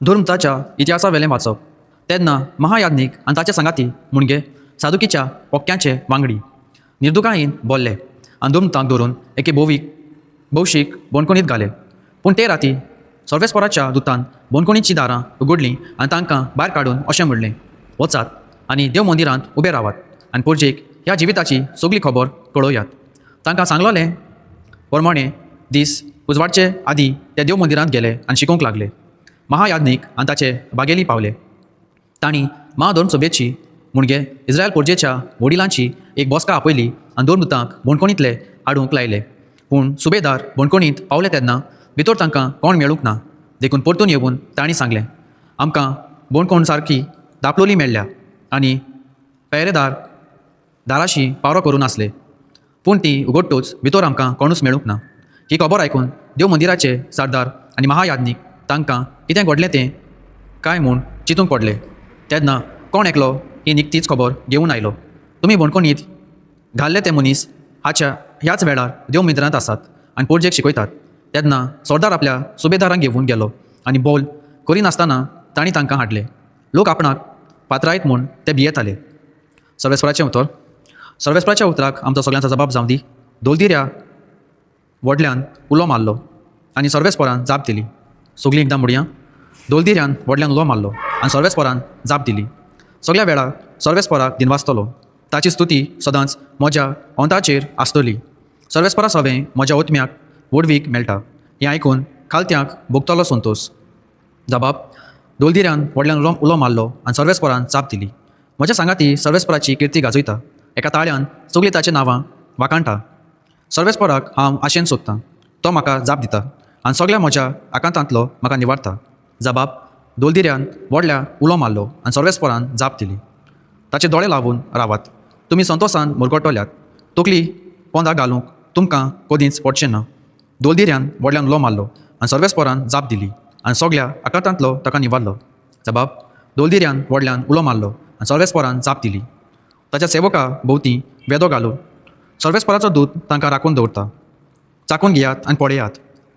धुर्मताच्या इतिहासावेलें वाचप तेन्ना महायाज्ञीक आनी ताचे संगाती मुणगे सादुकीच्या पोक्क्यांचे वांगडी निर्दुकायेन बोल्ले आनी धुर्मतांक धरून एके भौशीक बोणकुणींत घाले. पूण ते राती सर्वेस्पराच्या दुतान बोणकुणीचीं दारां उगडलीं आनी तांकां भायर काडून अशें म्हणलें, वचात आनी देव मंदिरांत उबे रावात आनी पोरजेक ह्या जिविताची सगळी खबर कळोवयात. तांकां सांगलोलें प्रमाणें दीस उजवाडचे आदीं ते देव मंदिरांत गेले आनी शिकोवंक लागले. महायाज्ञीक आनी ताचे बागेली पावले. तांणी महाधर्म सभेची मुणगे इस्रायल पोरजेच्या वडिलांची एक बसका आपयली आनी धर्मदूतांक बोणकुणींतले हाडूंक लायले. पूण सुबेदार बोणकुणींत पावले तेन्ना भितर तांकां कोण मेळूंक ना. देखून परतून येवन तांणी सांगलें, आमकां बोणकोण सारकी दापलोली मेळ्ळ्या आनी पेरेदार दाराशी पावरो करून आसले, पूण ती उगडटूच भितर आमकां कोणूच मेळूंक ना. ही खबर आयकून देव मंदिराचे सरदार आनी महायाज्ञीक तांकां कितें घडलें तें काय म्हूण चिंतूंक पडले. तेन्ना कोण एकलो ही निकतीच खबर घेवन आयलो. तुमी बोणकुणींत घाल्ले ते मनीस ह्याच वेळार देव मंदिरांत आसात आनी पोरजेक शिकयतात. तेन्ना सरदार आपल्या सुबेदारांक घेवन गेलो आनी बोल करिनासतना तांणी तांकां हाडले. लोक आपणाक पात्रायत म्हूण ते भियेताले. सर्वेस्पराचें उतर. सर्वेस्पराच्या उतराक आमचो सगळ्यांचो जबाब जावं दी. दोलदिऱ्या व्हडल्यान उलो मारलो आनी सर्वेस्परान जाप दिली. सगळीं एकदां म्हणया. दोलदिऱ्यान व्हडल्यान उलो मारलो आनी सर्वेस्परान जाप दिली. सगळ्या वेळार सर्वेस्पराक दिनवासतलो. ताची स्तुती सदांच म्हज्या अंताचेर आसतली. सर्वेस्परा सवें म्हज्या ओतम्याक वडवीक मेळटा. हें आयकून खालत्यांक भोगतलो संतोश. जबाब. दोलदिऱ्यान व्हडल्यान उलो मारलो आनी सर्वेस्परान जाप दिली. म्हज्या सांगाती सर्वेस्पराची किर्ती गाजयता. एका ताळ्यान सगळीं ताचें नांवां वाकाणटा. सर्वेस्पराक हांव आशेन सोदतां. तो म्हाका जाप दिता आनी सगळ्या म्हज्या आकांतांतलो म्हाका निवारता. जबाब. दोलदिऱ्यान व्हडल्या उलो मारलो आनी सर्वेस्परान जाप दिली. ताचे दोळे लावून रावात. तुमी संतोशान मुरगोटल्यात. तकली पोंदा घालूंक तुमकां कदींच पडचें ना. दोलदिऱ्यान व्हडल्यान उलो मारलो आनी सर्वेस्परान जाप दिली आनी सगळ्या आकांतांतलो ताका निवारलो. जबाब. दोलदिऱ्यान व्हडल्यान उलो मारलो आनी सर्वेस्परान जाप दिली. ताच्या सेवका भोवतीं वेदो घालून सर्वेस्पराचो दूत तांकां राखून दवरता. चाकून घेयात आनी पळयात.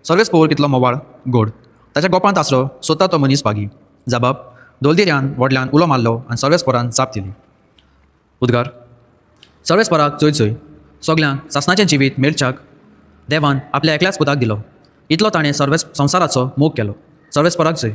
सर्वेस्पर कितलो मोवाळ गोड. ताच्या गोपांत आसलो सोदता तो मनीस भागी. जबाब. दोलदिऱ्यान व्हडल्यान उलो मारलो आनी सर्वेस्परान जाप दिली. उद्गार. सर्वेस्पराक जय जय. सगळ्यांक सासणाचें जिवीत मेळच्याक देवान आपल्या एकल्याच पुताक दिलो. इतलो ताणें संवसाराचो मोग केलो. सर्वेस्पराक जय.